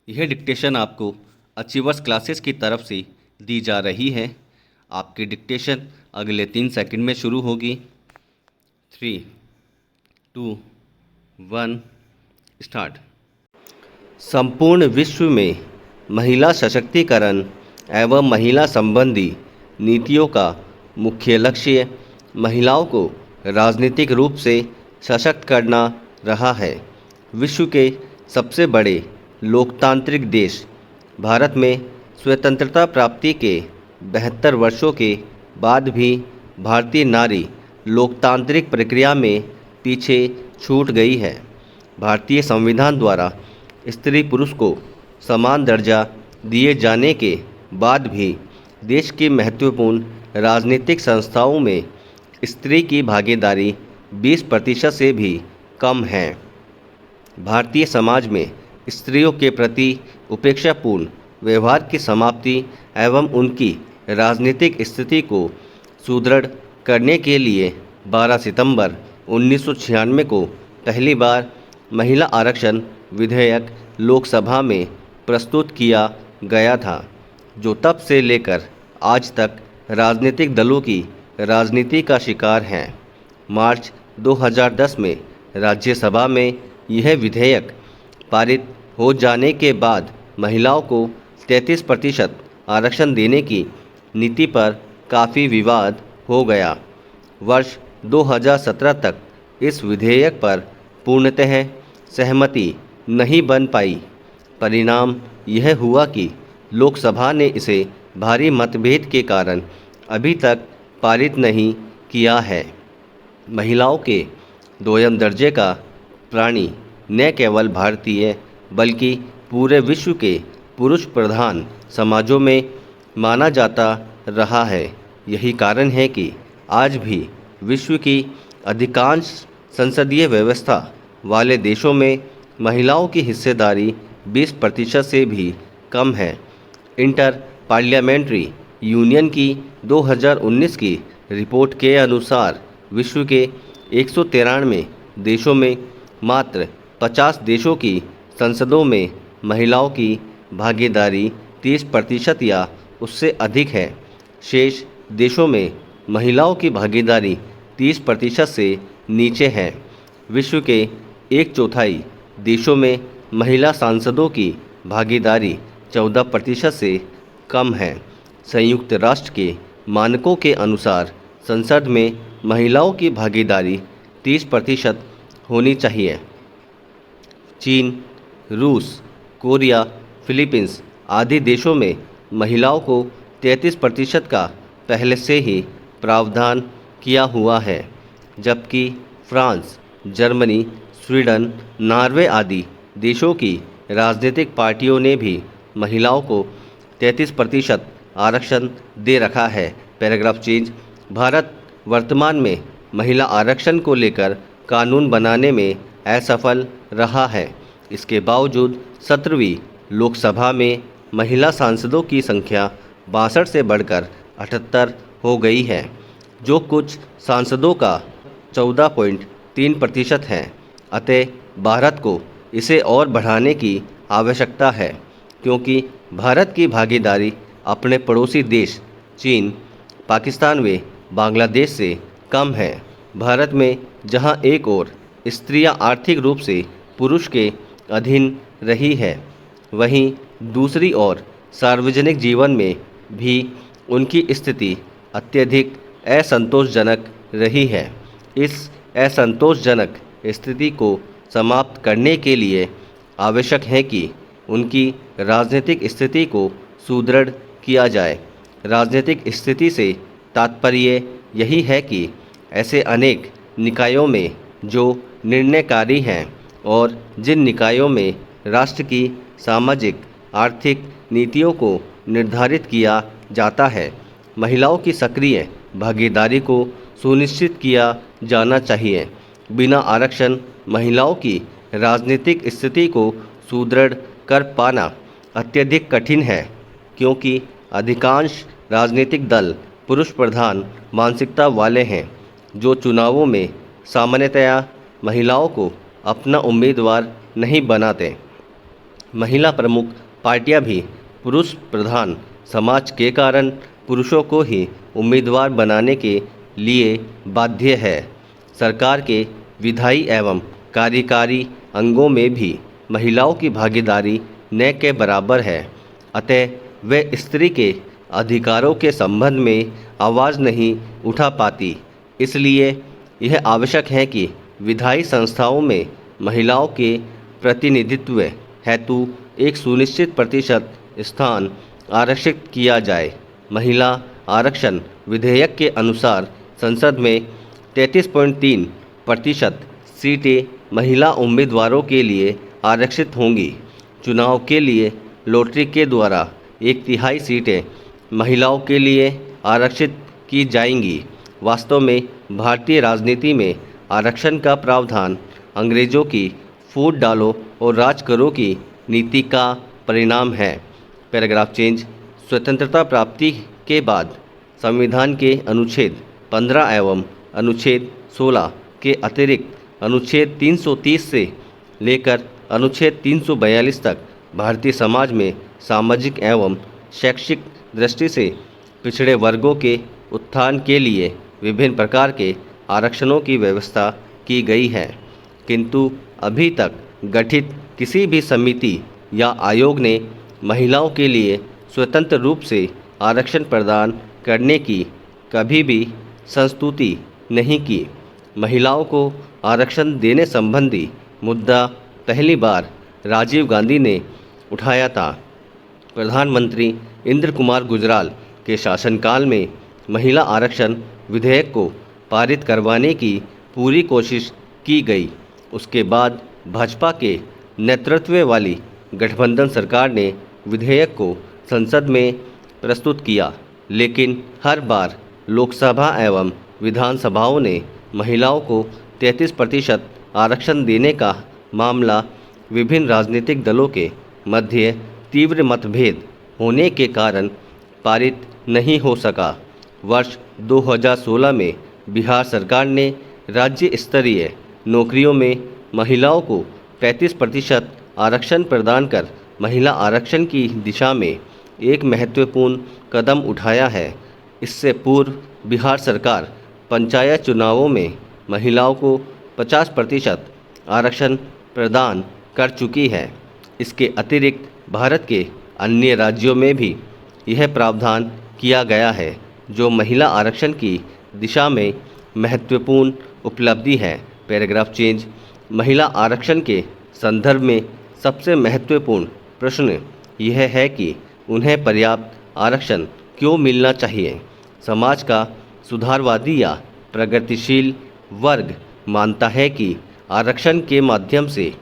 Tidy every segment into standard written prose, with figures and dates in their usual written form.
यह डिक्टेशन आपको achievers classes की तरफ से दी जा रही है। आपकी डिक्टेशन अगले 3 सेकंड में शुरू होगी। 3, 2, 1 स्टार्ट। संपूर्ण विश्व में महिला सशक्तिकरण एवं महिला संबंधी नीतियों का मुख्य लक्ष्य महिलाओं को राजनीतिक रूप से सशक्त करना रहा है। विश्व के सबसे बड़े लोकतांत्रिक देश भारत में स्वतंत्रता प्राप्ति के 72 वर्षों के बाद भी भारतीय नारी लोकतांत्रिक प्रक्रिया में पीछे छूट गई है। भारतीय संविधान द्वारा स्त्री पुरुष को समान दर्जा दिए जाने के बाद भी देश की महत्वपूर्ण राजनीतिक संस्थाओं में स्त्री की भागीदारी 20% से भी कम है। भारतीय समाज में स्त्रियों के प्रति उपेक्षापूर्ण व्यवहार की समाप्ति एवं उनकी राजनीतिक स्थिति को सुदृढ़ करने के लिए 12 सितंबर 1996 को पहली बार महिला आरक्षण विधेयक लोकसभा में प्रस्तुत किया गया था, जो तब से लेकर आज तक राजनीतिक दलों की राजनीति का शिकार हैं। मार्च 2010 में राज्यसभा में यह विधेयक पारित हो जाने के बाद महिलाओं को 33% आरक्षण देने की नीति पर काफ़ी विवाद हो गया। वर्ष 2017 तक इस विधेयक पर पूर्णतः सहमति नहीं बन पाई। परिणाम यह हुआ कि लोकसभा ने इसे भारी मतभेद के कारण अभी तक पारित नहीं किया है। महिलाओं के दोयम दर्जे का प्राणी न केवल भारतीय बल्कि पूरे विश्व के पुरुष प्रधान समाजों में माना जाता रहा है। यही कारण है कि आज भी विश्व की अधिकांश संसदीय व्यवस्था वाले देशों में महिलाओं की हिस्सेदारी 20% से भी कम है। इंटर पार्लियामेंट्री यूनियन की 2019 की रिपोर्ट के अनुसार विश्व के 193 देशों में मात्र 50 देशों की संसदों में महिलाओं की भागीदारी 30% या उससे अधिक है। शेष देशों में महिलाओं की भागीदारी 30% से नीचे है। विश्व के 1/4 देशों में महिला सांसदों की भागीदारी 14% से कम है। संयुक्त राष्ट्र के मानकों के अनुसार संसद में महिलाओं की भागीदारी 30% होनी चाहिए। चीन, रूस, कोरिया, फिलीपींस आदि देशों में महिलाओं को 33% का पहले से ही प्रावधान किया हुआ है, जबकि फ्रांस, जर्मनी, स्वीडन, नॉर्वे आदि देशों की राजनीतिक पार्टियों ने भी महिलाओं को 33% आरक्षण दे रखा है। Paragraph change. भारत वर्तमान में महिला आरक्षण को लेकर कानून बनाने में असफल रहा है। इसके बावजूद 17वीं लोकसभा में महिला सांसदों की संख्या 62 से बढ़कर 78 हो गई है, जो कुछ सांसदों का 14.3% है। अतः भारत को इसे और बढ़ाने की आवश्यकता है, क्योंकि भारत की भागीदारी अपने पड़ोसी देश चीन, पाकिस्तान व बांग्लादेश से कम है। भारत में जहां एक ओर स्त्रियां आर्थिक रूप से पुरुष के अधीन रही है, वहीं दूसरी ओर सार्वजनिक जीवन में भी उनकी स्थिति अत्यधिक असंतोषजनक रही है। इस असंतोषजनक स्थिति को समाप्त करने के लिए आवश्यक है कि उनकी राजनीतिक स्थिति को सुदृढ़ किया जाए। राजनीतिक स्थिति से तात्पर्य यही है कि ऐसे अनेक निकायों में जो निर्णयकारी हैं और जिन निकायों में राष्ट्र की सामाजिक आर्थिक नीतियों को निर्धारित किया जाता है, महिलाओं की सक्रिय भागीदारी को सुनिश्चित किया जाना चाहिए। बिना आरक्षण महिलाओं की राजनीतिक स्थिति को सुदृढ़ कर पाना अत्यधिक कठिन है, क्योंकि अधिकांश राजनीतिक दल पुरुष प्रधान मानसिकता वाले हैं, जो चुनावों में सामान्यतया महिलाओं को अपना उम्मीदवार नहीं बनाते। महिला प्रमुख पार्टियां भी पुरुष प्रधान समाज के कारण पुरुषों को ही उम्मीदवार बनाने के लिए बाध्य है। सरकार के विधायी एवं कार्यकारी अंगों में भी महिलाओं की भागीदारी न के बराबर है। अतः वे स्त्री के अधिकारों के संबंध में आवाज़ नहीं उठा पाती। इसलिए यह आवश्यक है कि विधायी संस्थाओं में महिलाओं के प्रतिनिधित्व हेतु एक सुनिश्चित प्रतिशत स्थान आरक्षित किया जाए। महिला आरक्षण विधेयक के अनुसार संसद में 33.3% सीटें महिला उम्मीदवारों के लिए आरक्षित होंगी। चुनाव के लिए लॉटरी के द्वारा 1/3 सीटें महिलाओं के लिए आरक्षित की जाएंगी। वास्तव में भारतीय राजनीति में आरक्षण का प्रावधान अंग्रेजों की फूट डालो और राज करो की नीति का परिणाम है। Paragraph change. स्वतंत्रता प्राप्ति के बाद संविधान के अनुच्छेद 15 एवं अनुच्छेद 16 के अतिरिक्त अनुच्छेद 330 से लेकर अनुच्छेद 342 तक भारतीय समाज में सामाजिक एवं शैक्षिक दृष्टि से पिछड़े वर्गों के उत्थान के लिए विभिन्न प्रकार के आरक्षणों की व्यवस्था की गई है, किंतु अभी तक गठित किसी भी समिति या आयोग ने महिलाओं के लिए स्वतंत्र रूप से आरक्षण प्रदान करने की कभी भी संस्तुति नहीं की। महिलाओं को आरक्षण देने संबंधी मुद्दा पहली बार राजीव गांधी ने उठाया था। प्रधानमंत्री इंद्र कुमार गुजराल के शासनकाल में महिला आरक्षण विधेयक को पारित करवाने की पूरी कोशिश की गई। उसके बाद भाजपा के नेतृत्व वाली गठबंधन सरकार ने विधेयक को संसद में प्रस्तुत किया, लेकिन हर बार लोकसभा एवं विधानसभाओं ने महिलाओं को 33% आरक्षण देने का मामला विभिन्न राजनीतिक दलों के मध्य तीव्र मतभेद होने के कारण पारित नहीं हो सका। वर्ष 2016 में बिहार सरकार ने राज्य स्तरीय नौकरियों में महिलाओं को 35% आरक्षण प्रदान कर महिला आरक्षण की दिशा में एक महत्वपूर्ण कदम उठाया है। इससे पूर्व बिहार सरकार पंचायत चुनावों में महिलाओं को 50% आरक्षण प्रदान कर चुकी है। इसके अतिरिक्त भारत के अन्य राज्यों में भी यह प्रावधान किया गया है, जो महिला आरक्षण की दिशा में महत्वपूर्ण उपलब्धि है। Paragraph change. महिला आरक्षण के संदर्भ में सबसे महत्वपूर्ण प्रश्न यह है कि उन्हें पर्याप्त आरक्षण क्यों मिलना चाहिए। समाज का सुधारवादी या प्रगतिशील वर्ग मानता है कि आरक्षण के माध्यम से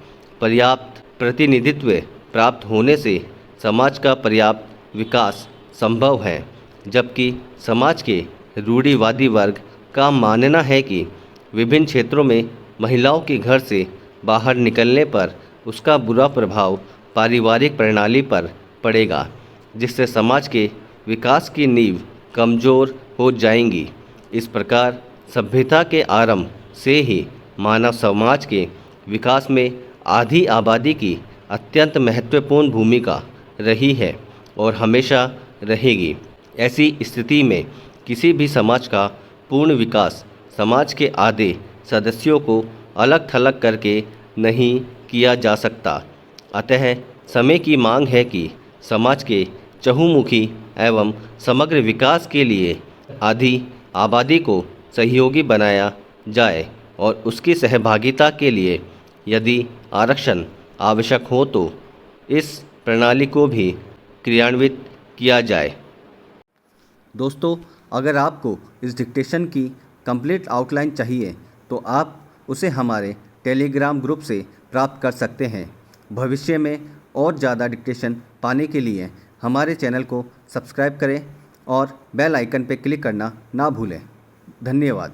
पर्याप्त प्रतिनिधित्व प्राप्त होने से समाज का पर्याप्त विकास संभव है, जबकि समाज के रूढ़िवादी वर्ग का मानना है कि विभिन्न क्षेत्रों में महिलाओं के घर से बाहर निकलने पर उसका बुरा प्रभाव पारिवारिक प्रणाली पर पड़ेगा, जिससे समाज के विकास की नींव कमज़ोर हो जाएंगी। इस प्रकार सभ्यता के आरंभ से ही मानव समाज के विकास में आधी आबादी की अत्यंत महत्वपूर्ण भूमिका रही है और हमेशा रहेगी। ऐसी स्थिति में किसी भी समाज का पूर्ण विकास समाज के आधे सदस्यों को अलग थलग करके नहीं किया जा सकता। अतः समय की मांग है कि समाज के चहुमुखी एवं समग्र विकास के लिए आधी आबादी को सहयोगी बनाया जाए और उसकी सहभागिता के लिए यदि आरक्षण आवश्यक हो तो इस प्रणाली को भी क्रियान्वित किया जाए। दोस्तों, अगर आपको इस डिक्टेशन की कंप्लीट आउटलाइन चाहिए तो आप उसे हमारे टेलीग्राम ग्रुप से प्राप्त कर सकते हैं। भविष्य में और ज़्यादा डिक्टेशन पाने के लिए हमारे चैनल को सब्सक्राइब करें और बेल आइकन पर क्लिक करना ना भूलें। धन्यवाद।